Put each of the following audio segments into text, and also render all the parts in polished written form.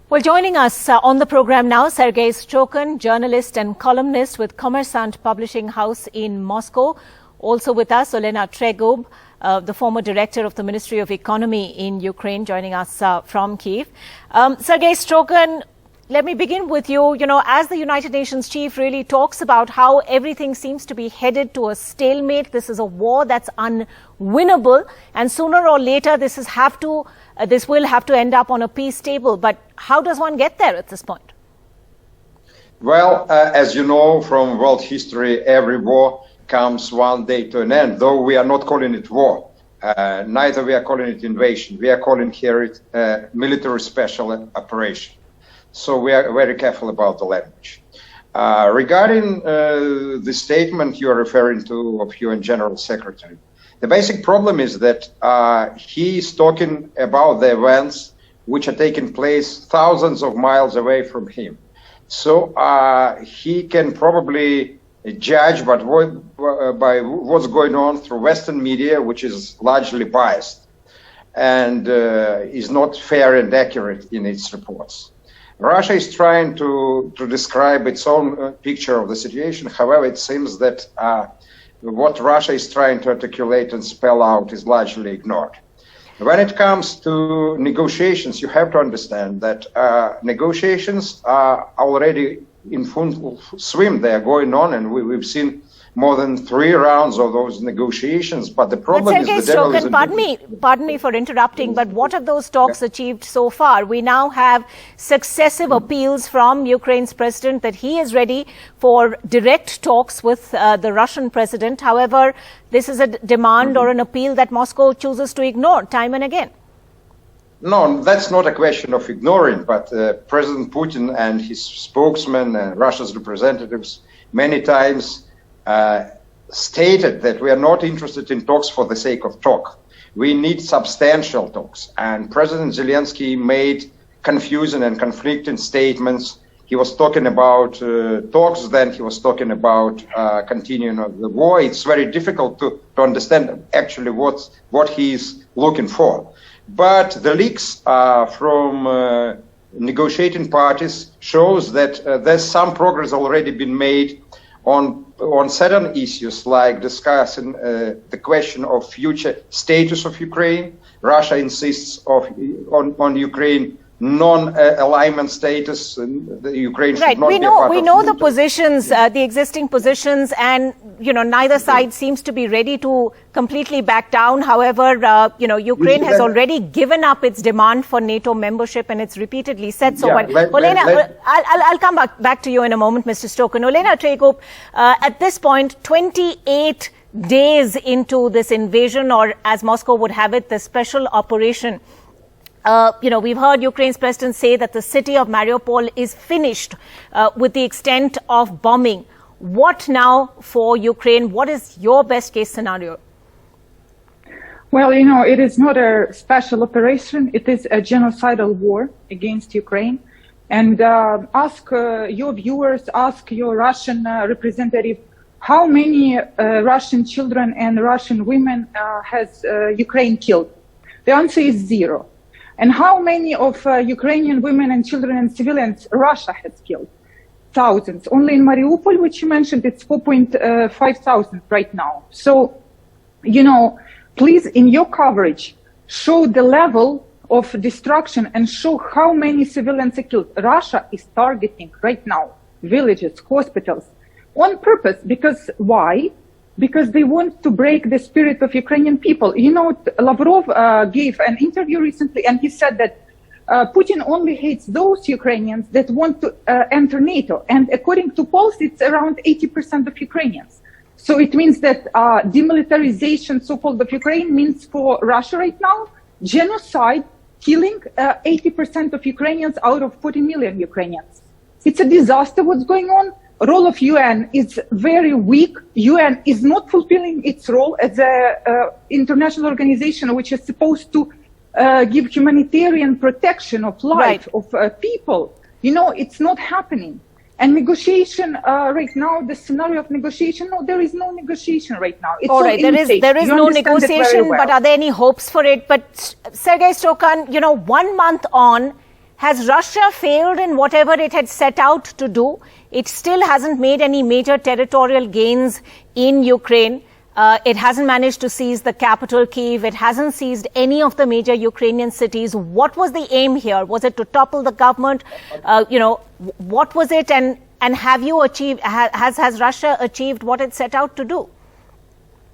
Well, joining us on the program now, Sergei Strokin, journalist and columnist with Kommersant Publishing House in Moscow. Also with us, Olena Tregub, the former director of the Ministry of Economy in Ukraine, joining us from Kyiv. Sergei Strokin, let me begin with you. You know, as the United Nations chief really talks about how everything seems to be headed to a stalemate, this is a war that's unwinnable, and sooner or later this will have to end up on a peace table. But how does one get there at this point? Well, as you know from world history, every war comes one day to an end, though we are not calling it war. Neither we are calling it invasion. We are calling here it military special operation. So we are very careful about the language. Regarding the statement you are referring to of UN General Secretary, the basic problem is that he is talking about the events which are taking place thousands of miles away from him. So he can probably judge by what's going on through Western media, which is largely biased and is not fair and accurate in its reports. Russia is trying to describe its own picture of the situation. However, it seems that what Russia is trying to articulate and spell out is largely ignored. When it comes to negotiations, you have to understand that negotiations are already in full swim. They are going on, and we've seen more than 3 rounds of those negotiations. But the problem is the devil is in pardon me for interrupting, but what have those talks achieved so far? We now have successive appeals from Ukraine's president that he is ready for direct talks with the Russian president. However, this is a demand or an appeal that Moscow chooses to ignore time and again. No, that's not a question of ignoring, but President Putin and his spokesman and Russia's representatives many times stated that we are not interested in talks for the sake of talk. We need substantial talks. And President Zelensky made confusing and conflicting statements. He was talking about talks, then he was talking about continuing of the war. It's very difficult to understand actually what he's looking for. But the leaks from negotiating parties shows that there's some progress already been made on certain issues, like discussing the question of future status of Ukraine. Russia insists on Ukraine non-alignment status. The Ukraine should not be a part of we know the positions, the existing positions, and neither side seems to be ready to completely back down. However, Ukraine has already given up its demand for NATO membership, and it's repeatedly said so. Olena, I'll come back to you in a moment, Mr. Strokin. Olena Tregub, at this point, 28 days into this invasion, or as Moscow would have it, the special operation. We've heard Ukraine's president say that the city of Mariupol is finished with the extent of bombing. What now for Ukraine? What is your best case scenario? Well, it is not a special operation. It is a genocidal war against Ukraine. And ask your viewers, ask your Russian representative, how many Russian children and Russian women has Ukraine killed? The answer is 0. And how many of Ukrainian women and children and civilians Russia has killed? Thousands. Only in Mariupol, which you mentioned, it's 4,500 right now. So, please, in your coverage, show the level of destruction and show how many civilians are killed. Russia is targeting right now villages, hospitals, on purpose. Because why? Because they want to break the spirit of Ukrainian people. Lavrov gave an interview recently, and he said that Putin only hates those Ukrainians that want to enter NATO. And according to polls, it's around 80% of Ukrainians. So it means that demilitarization, so-called, of Ukraine means for Russia right now, genocide, killing 80% of Ukrainians out of 40 million Ukrainians. It's a disaster what's going on. Role of UN is very weak. UN is not fulfilling its role as an international organization which is supposed to give humanitarian protection of life, of people. It's not happening. And negotiation right now, the scenario of negotiation, no, there is no negotiation right now. It's all right, there is no negotiation, but are there any hopes for it? But Sergei Strokin, 1 month on, Has Russia failed in whatever it had set out to do? It still hasn't made any major territorial gains in Ukraine. It hasn't managed to seize the capital, Kyiv. It hasn't seized any of the major Ukrainian cities. What was the aim here? Was it to topple the government? What was it? And have you achieved? Has Russia achieved what it set out to do?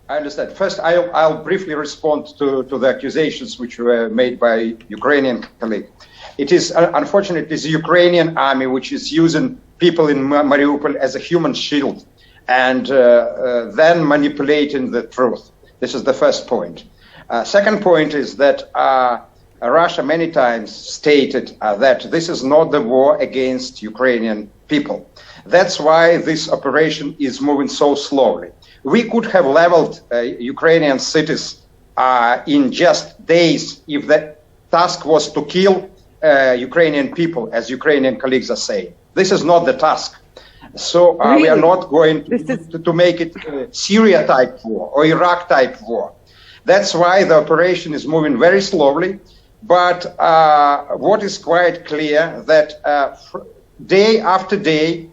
I understand. First, I'll briefly respond to the accusations which were made by Ukrainian colleague. It is unfortunately, it is the Ukrainian army which is using people in Mariupol as a human shield and then manipulating the truth. This is the first point. Second point is that Russia many times stated that this is not the war against Ukrainian people. That's why this operation is moving so slowly. We could have leveled Ukrainian cities in just days if the task was to kill Ukrainian people, as Ukrainian colleagues are saying. This is not the task. So really? We are not going to make it Syria-type war or Iraq-type war. That's why the operation is moving very slowly. But what is quite clear that day after day,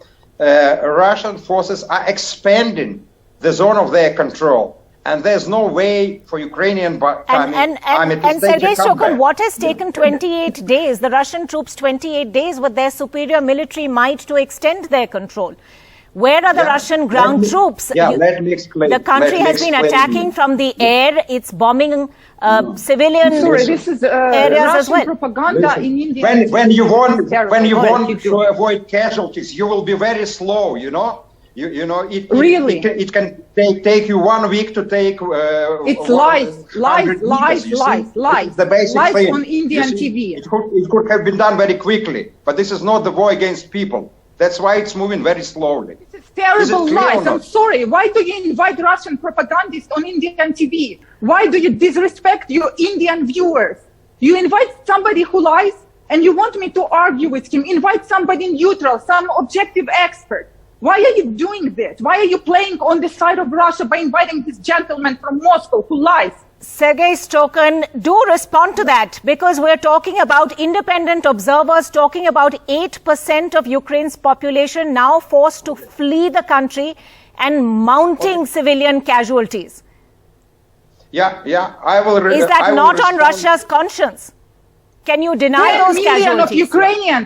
Russian forces are expanding the zone of their control. And there's no way for Ukrainian army to Sergei Shokin, what has taken 28 days, the Russian troops 28 days with their superior military might to extend their control? Where are the Russian ground troops? Let me explain. The country has been attacking from the air. It's bombing civilian this is, areas Russian as well. Propaganda in India. When you want to avoid casualties, you will be very slow, you know? It can take you 1 week to take. It's lies. The basic lies thing. on Indian TV. It could have been done very quickly, but this is not the war against people. That's why it's moving very slowly. This is terrible lies. I'm sorry. Why do you invite Russian propagandists on Indian TV? Why do you disrespect your Indian viewers? You invite somebody who lies, and you want me to argue with him. Invite somebody neutral, some objective expert. Why are you doing this? Why are you playing on the side of Russia by inviting this gentleman from Moscow who lies? Sergei Shokin, do respond to that, because we're talking about independent observers talking about 8% of Ukraine's population now forced to flee the country and mounting civilian casualties. I will. Is that not on Russia's conscience? Can you deny those casualties? 10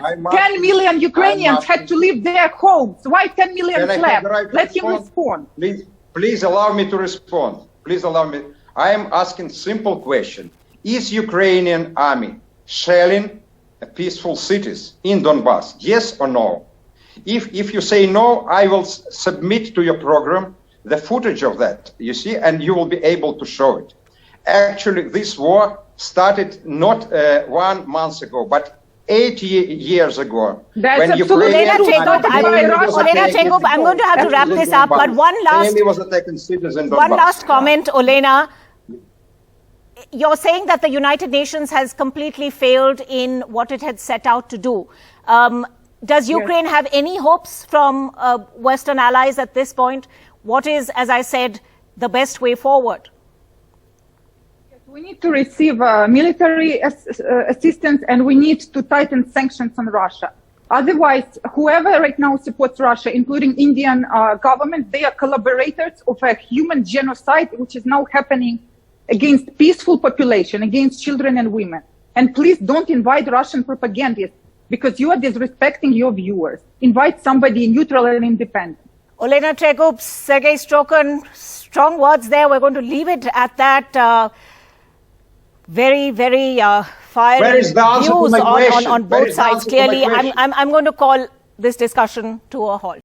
million Ukrainians had to leave their homes. Why 10 million left? Let him respond. Please allow me to respond. Please allow me. I am asking simple question. Is Ukrainian army shelling peaceful cities in Donbass? Yes or no? If you say no, I will submit to your program the footage of that, you see, and you will be able to show it. Actually, this war started not 1 month ago, but 8 years ago. That's when absolutely Olena Chengov, I'm going to have to wrap this up, but one last comment, Olena. You're saying that the United Nations has completely failed in what it had set out to do. Does Ukraine have any hopes from Western allies at this point? What is, as I said, the best way forward? We need to receive military assistance, and we need to tighten sanctions on Russia. Otherwise, whoever right now supports Russia, including Indian government, they are collaborators of a human genocide, which is now happening against peaceful population, against children and women. And please don't invite Russian propagandists, because you are disrespecting your viewers. Invite somebody neutral and independent. Olena Chengov, Sergei Shokin, strong words there. We're going to leave it at that. Very, very fiery views on both sides. Clearly, I'm going to call this discussion to a halt.